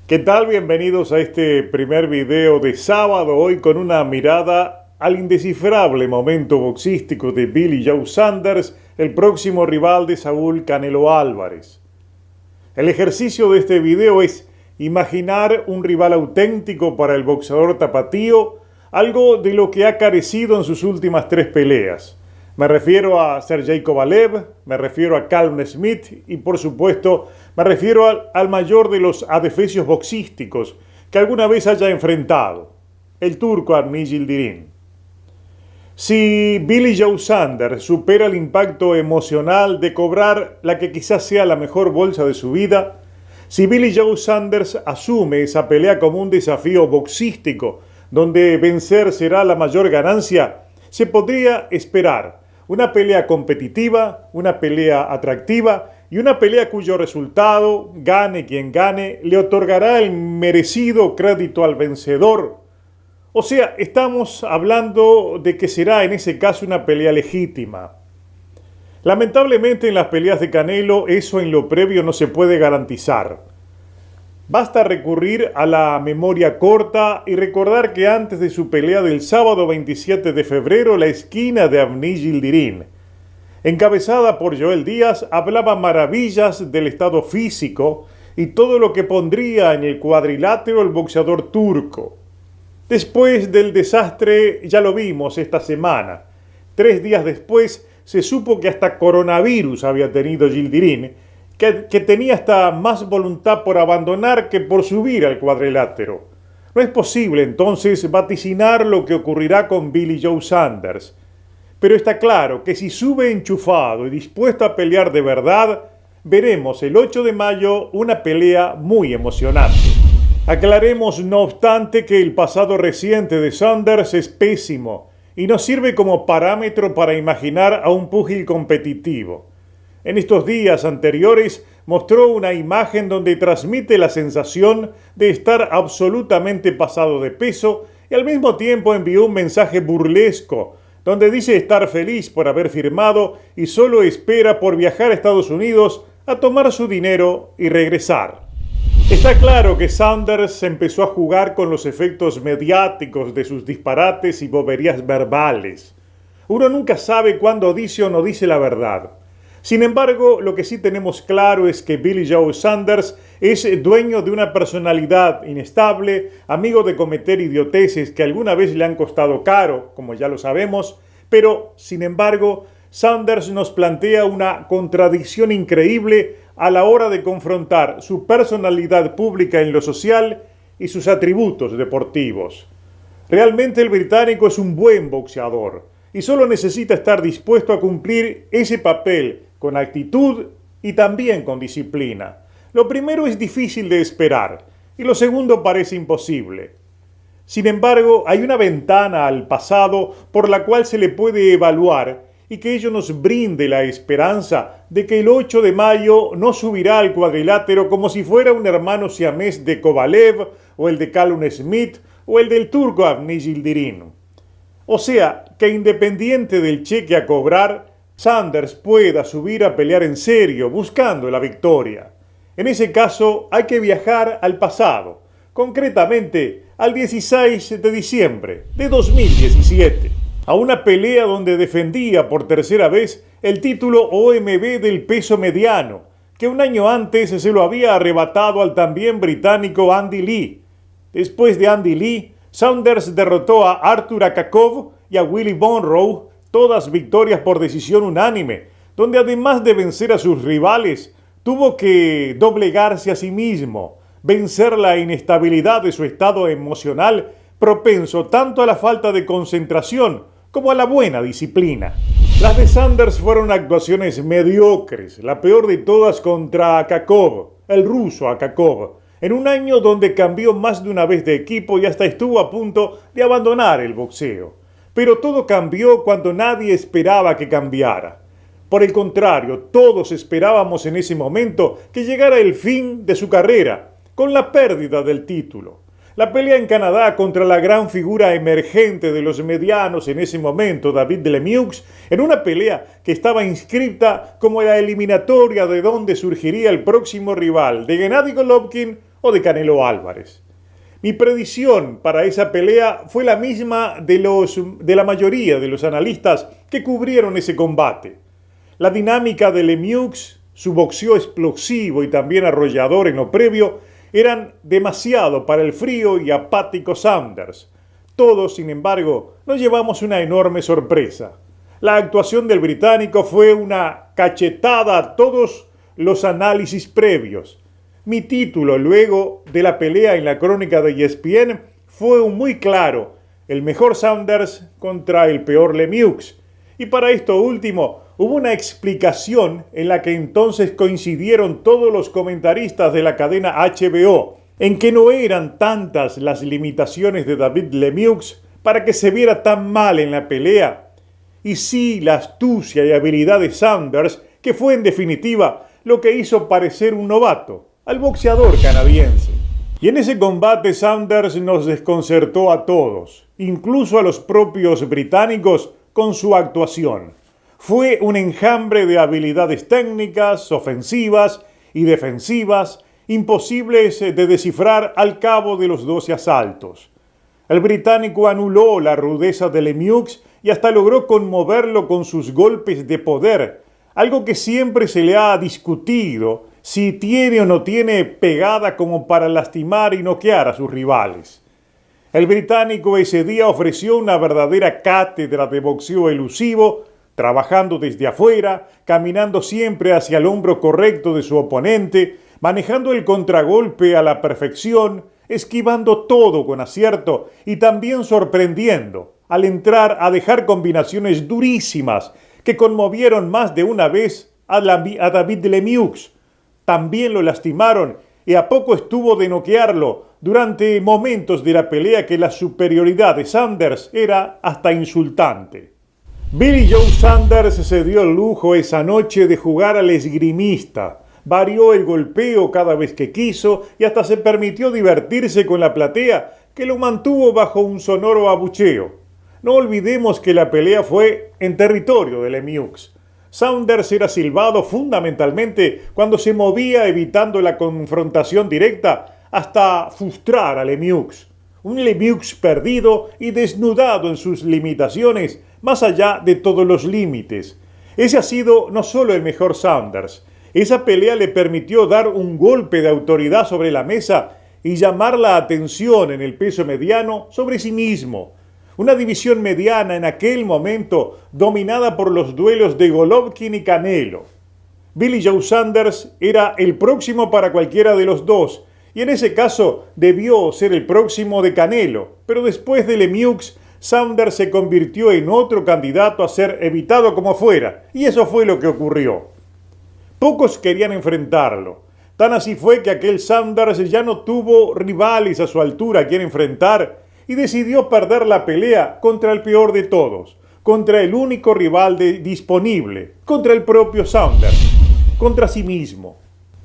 ¿Qué tal? Bienvenidos a este primer video de sábado, hoy con una mirada al indescifrable momento boxístico de Billy Joe Saunders, el próximo rival de Saúl Canelo Álvarez. El ejercicio de este video es imaginar un rival auténtico para el boxeador tapatío, algo de lo que ha carecido en sus últimas 3 peleas. Me refiero a Sergey Kovalev, me refiero a Callum Smith y por supuesto me refiero al mayor de los adefesios boxísticos que alguna vez haya enfrentado, el turco Avni Yildirim. Si Billy Joe Saunders supera el impacto emocional de cobrar la que quizás sea la mejor bolsa de su vida, si Billy Joe Saunders asume esa pelea como un desafío boxístico donde vencer será la mayor ganancia, se podría esperar una pelea competitiva, una pelea atractiva y una pelea cuyo resultado, gane quien gane, le otorgará el merecido crédito al vencedor. O sea, estamos hablando de que será en ese caso una pelea legítima. Lamentablemente en las peleas de Canelo eso en lo previo no se puede garantizar. Basta recurrir a la memoria corta y recordar que antes de su pelea del sábado 27 de febrero, la esquina de Avni Yildirim, encabezada por Joel Díaz, hablaba maravillas del estado físico y todo lo que pondría en el cuadrilátero el boxeador turco. Después del desastre, ya lo vimos esta semana. 3 días después se supo que hasta coronavirus había tenido Yildirim, que tenía hasta más voluntad por abandonar que por subir al cuadrilátero. No es posible entonces vaticinar lo que ocurrirá con Billy Joe Saunders. Pero está claro que si sube enchufado y dispuesto a pelear de verdad, veremos el 8 de mayo una pelea muy emocionante. Aclaremos no obstante que el pasado reciente de Saunders es pésimo y no sirve como parámetro para imaginar a un púgil competitivo. En estos días anteriores mostró una imagen donde transmite la sensación de estar absolutamente pasado de peso y al mismo tiempo envió un mensaje burlesco donde dice estar feliz por haber firmado y solo espera por viajar a Estados Unidos a tomar su dinero y regresar. Está claro que Saunders empezó a jugar con los efectos mediáticos de sus disparates y boberías verbales. Uno nunca sabe cuándo dice o no dice la verdad. Sin embargo, lo que sí tenemos claro es que Billy Joe Saunders es dueño de una personalidad inestable, amigo de cometer idioteces que alguna vez le han costado caro, como ya lo sabemos, pero, sin embargo, Saunders nos plantea una contradicción increíble a la hora de confrontar su personalidad pública en lo social y sus atributos deportivos. Realmente el británico es un buen boxeador y solo necesita estar dispuesto a cumplir ese papel con actitud y también con disciplina. Lo primero es difícil de esperar y lo segundo parece imposible. Sin embargo, hay una ventana al pasado por la cual se le puede evaluar y que ello nos brinde la esperanza de que el 8 de mayo no subirá al cuadrilátero como si fuera un hermano siamés de Kovalev o el de Callum Smith o el del turco Avni Yildirim. O sea, que independiente del cheque a cobrar, Saunders pueda subir a pelear en serio, buscando la victoria. En ese caso, hay que viajar al pasado, concretamente al 16 de diciembre de 2017, a una pelea donde defendía por tercera vez el título OMB del peso mediano, que un año antes se lo había arrebatado al también británico Andy Lee. Después de Andy Lee, Saunders derrotó a Artur Akakov y a Willie Monroe, todas victorias por decisión unánime, donde además de vencer a sus rivales, tuvo que doblegarse a sí mismo, vencer la inestabilidad de su estado emocional, propenso tanto a la falta de concentración como a la buena disciplina. Las de Saunders fueron actuaciones mediocres, la peor de todas contra Akakov, el ruso Akakov, en un año donde cambió más de una vez de equipo y hasta estuvo a punto de abandonar el boxeo. Pero todo cambió cuando nadie esperaba que cambiara. Por el contrario, todos esperábamos en ese momento que llegara el fin de su carrera, con la pérdida del título. La pelea en Canadá contra la gran figura emergente de los medianos en ese momento, David Lemieux, en una pelea que estaba inscrita como la eliminatoria de donde surgiría el próximo rival de Gennady Golovkin o de Canelo Álvarez. Mi predicción para esa pelea fue la misma de la mayoría de los analistas que cubrieron ese combate. La dinámica de Lemieux, su boxeo explosivo y también arrollador en lo previo, eran demasiado para el frío y apático Saunders. Todos, sin embargo, nos llevamos una enorme sorpresa. La actuación del británico fue una cachetada a todos los análisis previos. Mi título luego de la pelea en la crónica de ESPN fue un muy claro: el mejor Saunders contra el peor Lemieux. Y para esto último, hubo una explicación en la que entonces coincidieron todos los comentaristas de la cadena HBO, en que no eran tantas las limitaciones de David Lemieux para que se viera tan mal en la pelea, y sí la astucia y habilidad de Saunders, que fue en definitiva lo que hizo parecer un novato al boxeador canadiense. Y en ese combate Saunders nos desconcertó a todos, incluso a los propios británicos, con su actuación. Fue un enjambre de habilidades técnicas, ofensivas y defensivas, imposibles de descifrar al cabo de los 12 asaltos. El británico anuló la rudeza de Lemieux y hasta logró conmoverlo con sus golpes de poder, algo que siempre se le ha discutido si tiene o no tiene pegada como para lastimar y noquear a sus rivales. El británico ese día ofreció una verdadera cátedra de boxeo elusivo, trabajando desde afuera, caminando siempre hacia el hombro correcto de su oponente, manejando el contragolpe a la perfección, esquivando todo con acierto y también sorprendiendo al entrar a dejar combinaciones durísimas que conmovieron más de una vez a David Lemieux. También lo lastimaron y a poco estuvo de noquearlo durante momentos de la pelea que la superioridad de Saunders era hasta insultante. Billy Joe Saunders se dio el lujo esa noche de jugar al esgrimista, varió el golpeo cada vez que quiso y hasta se permitió divertirse con la platea, que lo mantuvo bajo un sonoro abucheo. No olvidemos que la pelea fue en territorio de Lemieux. Saunders era silbado fundamentalmente cuando se movía evitando la confrontación directa hasta frustrar a Lemieux. Un Lemieux perdido y desnudado en sus limitaciones, más allá de todos los límites. Ese ha sido no solo el mejor Saunders. Esa pelea le permitió dar un golpe de autoridad sobre la mesa y llamar la atención en el peso mediano sobre sí mismo. Una división mediana en aquel momento dominada por los duelos de Golovkin y Canelo. Billy Joe Saunders era el próximo para cualquiera de los dos, y en ese caso debió ser el próximo de Canelo, pero después de Lemieux, Saunders se convirtió en otro candidato a ser evitado como fuera, y eso fue lo que ocurrió. Pocos querían enfrentarlo. Tan así fue que aquel Saunders ya no tuvo rivales a su altura a quien enfrentar y decidió perder la pelea contra el peor de todos, contra el único rival disponible, contra el propio Saunders, contra sí mismo.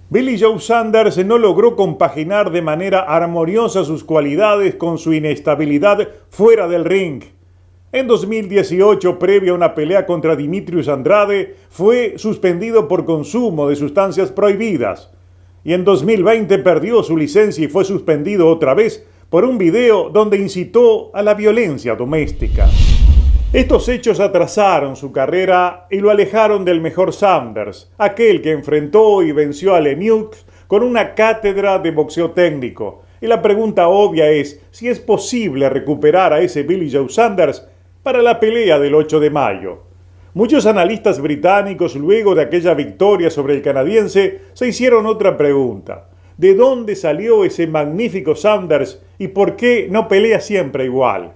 Billy Joe Saunders no logró compaginar de manera armoniosa sus cualidades con su inestabilidad fuera del ring. En 2018, previo a una pelea contra Dimitrius Andrade, fue suspendido por consumo de sustancias prohibidas. Y en 2020 perdió su licencia y fue suspendido otra vez por un video donde incitó a la violencia doméstica. Estos hechos atrasaron su carrera y lo alejaron del mejor Saunders, aquel que enfrentó y venció a Lemieux con una cátedra de boxeo técnico. Y la pregunta obvia es si es posible recuperar a ese Billy Joe Saunders para la pelea del 8 de mayo. Muchos analistas británicos, luego de aquella victoria sobre el canadiense, se hicieron otra pregunta. ¿De dónde salió ese magnífico Saunders y por qué no pelea siempre igual?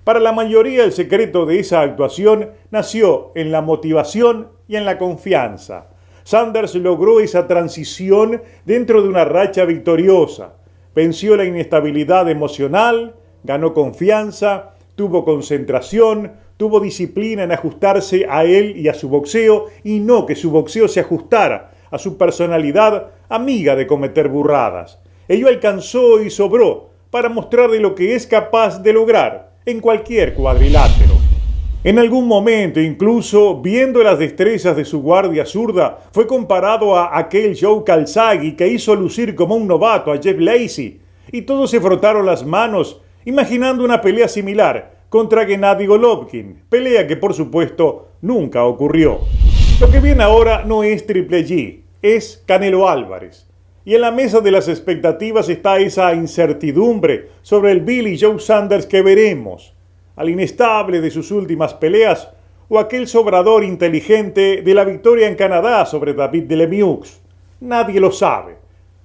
Para la mayoría el secreto de esa actuación nació en la motivación y en la confianza. Saunders logró esa transición dentro de una racha victoriosa. Venció la inestabilidad emocional, ganó confianza, tuvo concentración, tuvo disciplina en ajustarse a él y a su boxeo y no que su boxeo se ajustara a su personalidad amiga de cometer burradas. Ello alcanzó y sobró para mostrar de lo que es capaz de lograr en cualquier cuadrilátero. En algún momento, incluso viendo las destrezas de su guardia zurda, fue comparado a aquel Joe Calzaghe que hizo lucir como un novato a Jeff Lacy, y todos se frotaron las manos imaginando una pelea similar contra Gennady Golovkin, pelea que por supuesto nunca ocurrió. Lo que viene ahora no es Triple G, es Canelo Álvarez. Y en la mesa de las expectativas está esa incertidumbre sobre el Billy Joe Saunders que veremos, al inestable de sus últimas peleas o aquel sobrador inteligente de la victoria en Canadá sobre David Lemieux. Nadie lo sabe.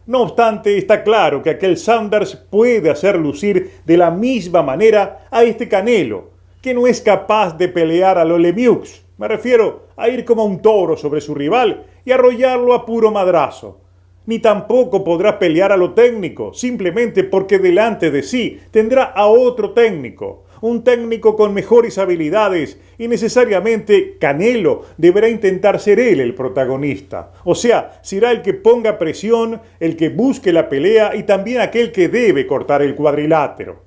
No obstante, está claro que aquel Saunders puede hacer lucir de la misma manera a este Canelo, que no es capaz de pelear a lo Lemieux. Me refiero a ir como un toro sobre su rival y arrollarlo a puro madrazo. Ni tampoco podrá pelear a lo técnico, simplemente porque delante de sí tendrá a otro técnico, un técnico con mejores habilidades, y necesariamente Canelo deberá intentar ser él el protagonista. O sea, será el que ponga presión, el que busque la pelea y también aquel que debe cortar el cuadrilátero.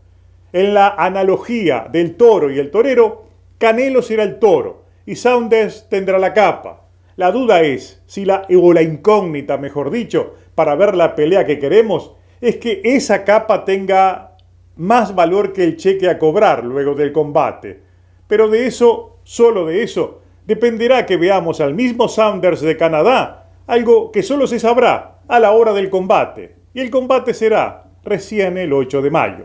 En la analogía del toro y el torero, Canelo será el toro y Saunders tendrá la capa. La duda es, o la incógnita, mejor dicho, para ver la pelea que queremos, es que esa capa tenga más valor que el cheque a cobrar luego del combate. Pero de eso, solo de eso, dependerá que veamos al mismo Saunders de Canadá, algo que solo se sabrá a la hora del combate. Y el combate será recién el 8 de mayo.